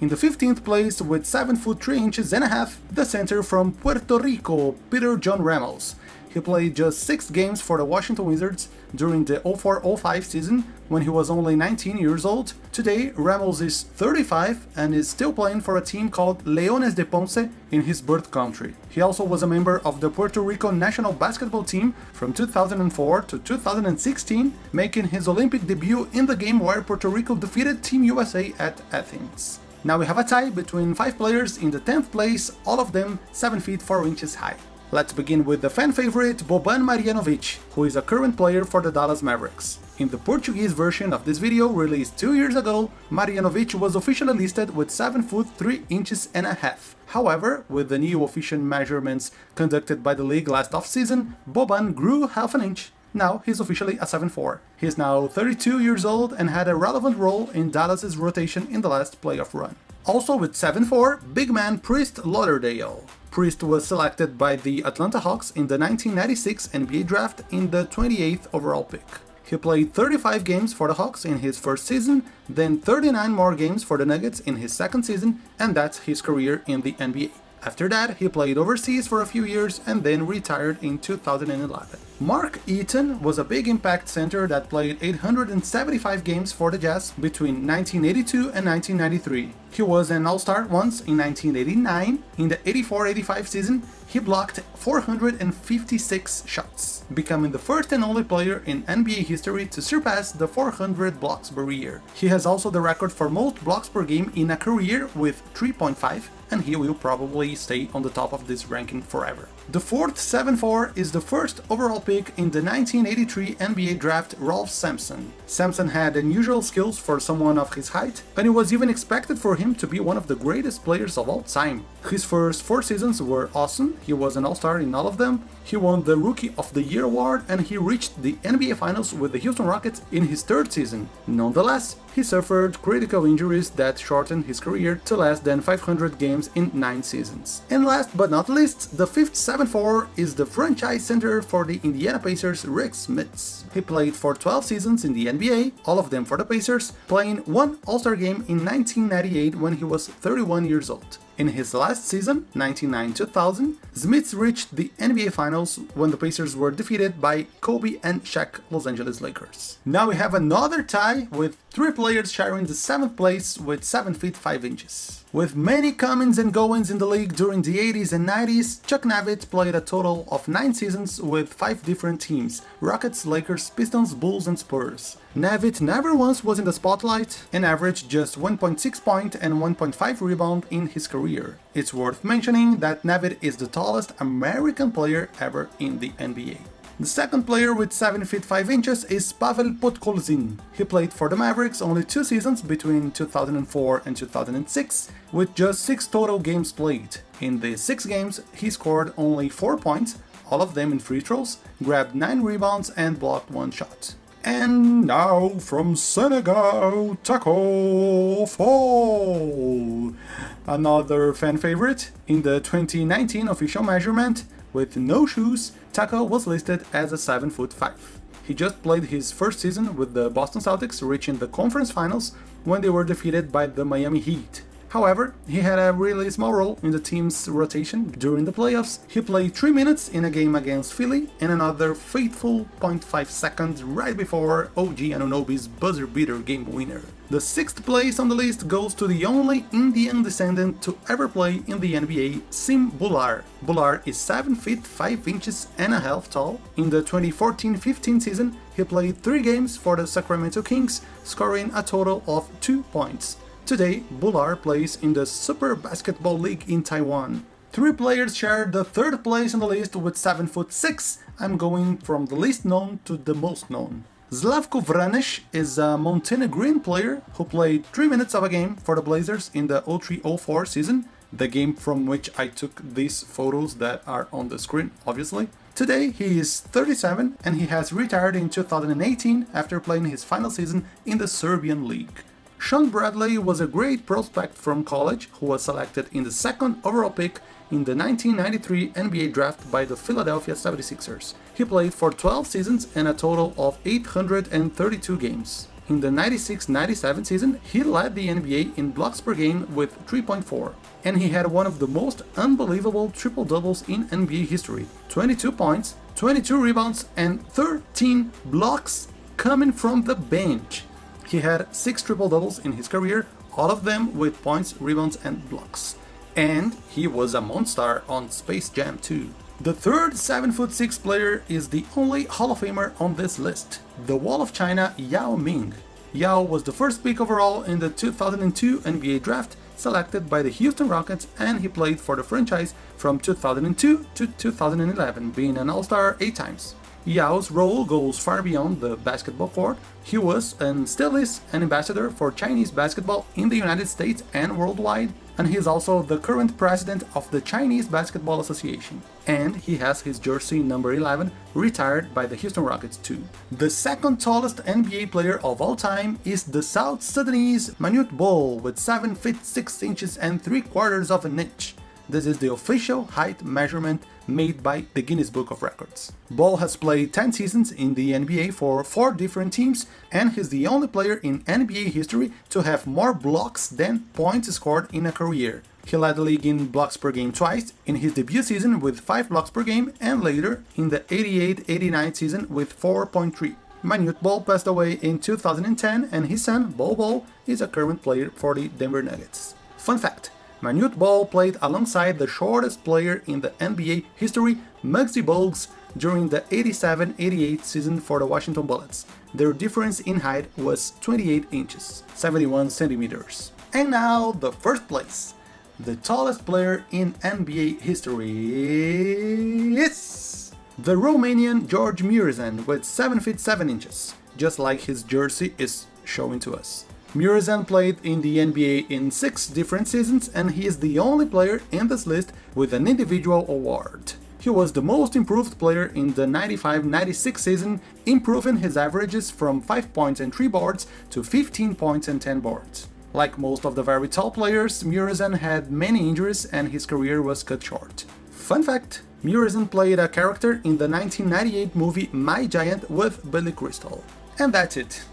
In the 15th place, with 7 foot 3 inches and a half, the center from Puerto Rico, Peter John Ramos. He played just 6 games for the Washington Wizards during the 04-05 season when he was only 19 years old. Today, Ramos is 35 and is still playing for a team called Leones de Ponce in his birth country. He also was a member of the Puerto Rico national basketball team from 2004 to 2016, making his Olympic debut in the game where Puerto Rico defeated Team USA at Athens. Now we have a tie between 5 players in the 10th place, all of them 7 feet 4 inches high. Let's begin with the fan favorite Boban Marjanovic, who is a current player for the Dallas Mavericks. In the Portuguese version of this video, released 2 years ago, Marjanovic was officially listed with 7 foot 3 inches and a half. However, with the new official measurements conducted by the league last off-season, Boban grew half an inch. Now he's officially a 7'4". He is now 32 years old and had a relevant role in Dallas's rotation in the last playoff run. Also with 7'4", big man Priest Lauderdale. Priest was selected by the Atlanta Hawks in the 1996 NBA draft in the 28th overall pick. He played 35 games for the Hawks in his first season, then 39 more games for the Nuggets in his second season, and that's his career in the NBA. After that, he played overseas for a few years and then retired in 2011. Mark Eaton was a big impact center that played 875 games for the Jazz between 1982 and 1993. He was an All-Star once in 1989. In the 84-85 season, he blocked 456 shots, becoming the first and only player in NBA history to surpass the 400 blocks per year. He has also the record for most blocks per game in a career with 3.5, and he will probably stay on the top of this ranking forever. The fourth 7'4" is the first overall pick in the 1983 NBA draft, Rolf Sampson. Sampson had unusual skills for someone of his height, and it was even expected for him to be one of the greatest players of all time. His first 4 seasons were awesome, he was an all-star in all of them, he won the Rookie of the Year award, and he reached the NBA Finals with the Houston Rockets in his 3rd season. Nonetheless, he suffered critical injuries that shortened his career to less than 500 games in 9 seasons. And last but not least, the 5th 7'4" is the franchise center for the Indiana Pacers, Rick Smits. He played for 12 seasons in the NBA, all of them for the Pacers, playing 1 All-Star game in 1998 when he was 31 years old. In his last season, 1999-2000, Smits reached the NBA Finals when the Pacers were defeated by Kobe and Shaq Los Angeles Lakers. Now we have another tie with 3 players sharing the 7th place with 7 feet 5 inches. With many comings and goings in the league during the 80s and 90s, Chuck Navitt played a total of 9 seasons with 5 different teams: Rockets, Lakers, Pistons, Bulls and Spurs. Navitt never once was in the spotlight and averaged just 1.6 point and 1.5 rebound in his career. It's worth mentioning that Navitt is the tallest American player ever in the NBA. The second player with 7 feet 5 inches is Pavel Podkolzin. He played for the Mavericks only 2 seasons between 2004 and 2006, with just 6 total games played. In these 6 games, he scored only 4 points, all of them in free throws, grabbed 9 rebounds and blocked 1 shot. And now from Senegal, Taco Fall! Another fan favorite. In the 2019 official measurement, with no shoes, Taco was listed as a 7 foot 5. He just played his first season with the Boston Celtics, reaching the conference finals when they were defeated by the Miami Heat. However, he had a really small role in the team's rotation during the playoffs. He played 3 minutes in a game against Philly and another fateful 0.5 seconds right before OG Anunoby's buzzer-beater game winner. The 6th place on the list goes to the only Indian descendant to ever play in the NBA, Sim Bhullar. Bhullar is 7 feet 5 inches and a half tall. In the 2014-15 season, he played 3 games for the Sacramento Kings, scoring a total of 2 points. Today, Bhullar plays in the Super Basketball League in Taiwan. 3 players share the 3rd place on the list with 7 foot 6. I'm going from the least known to the most known. Slavko Vranic is a Montenegrin player who played 3 minutes of a game for the Blazers in the 03-04 season, the game from which I took these photos that are on the screen, obviously. Today he is 37 and he has retired in 2018 after playing his final season in the Serbian League. Shawn Bradley was a great prospect from college who was selected in the 2nd overall pick in the 1993 NBA draft by the Philadelphia 76ers. He played for 12 seasons and a total of 832 games. In the 96-97 season, he led the NBA in blocks per game with 3.4, and he had one of the most unbelievable triple-doubles in NBA history: 22 points, 22 rebounds, and 13 blocks coming from the bench. He had 6 triple-doubles in his career, all of them with points, rebounds, and blocks. And he was a monster on Space Jam 2. The third 7'6" player is the only Hall of Famer on this list, the Wall of China Yao Ming. Yao was the first pick overall in the 2002 NBA draft, selected by the Houston Rockets, and he played for the franchise from 2002 to 2011, being an All-Star 8 times. Yao's role goes far beyond the basketball court. He was and still is an ambassador for Chinese basketball in the United States and worldwide, and he is also the current president of the Chinese Basketball Association. And he has his jersey number 11 retired by the Houston Rockets too. The second tallest NBA player of all time is the South Sudanese Manute with 7 feet 6 inches and 3/4 of an inch. This is the official height measurement made by the Guinness Book of Records. Ball has played 10 seasons in the NBA for 4 different teams, and he's the only player in NBA history to have more blocks than points scored in a career. He led the league in blocks per game twice, in his debut season with 5 blocks per game, and later in the 88-89 season with 4.3. Manute Ball passed away in 2010, and his son, Bol, is a current player for the Denver Nuggets. Fun fact: Manute Ball played alongside the shortest player in the NBA history, Muggsy Bogues, during the 87-88 season for the Washington Bullets. Their difference in height was 28 inches, 71 centimeters. And now, the first place. The tallest player in NBA history is the Romanian Gheorghe Muresan with 7 feet 7 inches, just like his jersey is showing to us. Muresan played in the NBA in 6 different seasons, and he is the only player in this list with an individual award. He was the most improved player in the 95-96 season, improving his averages from 5 points and 3 boards to 15 points and 10 boards. Like most of the very tall players, Muresan had many injuries and his career was cut short. Fun fact: Muresan played a character in the 1998 movie My Giant with Billy Crystal. And that's it.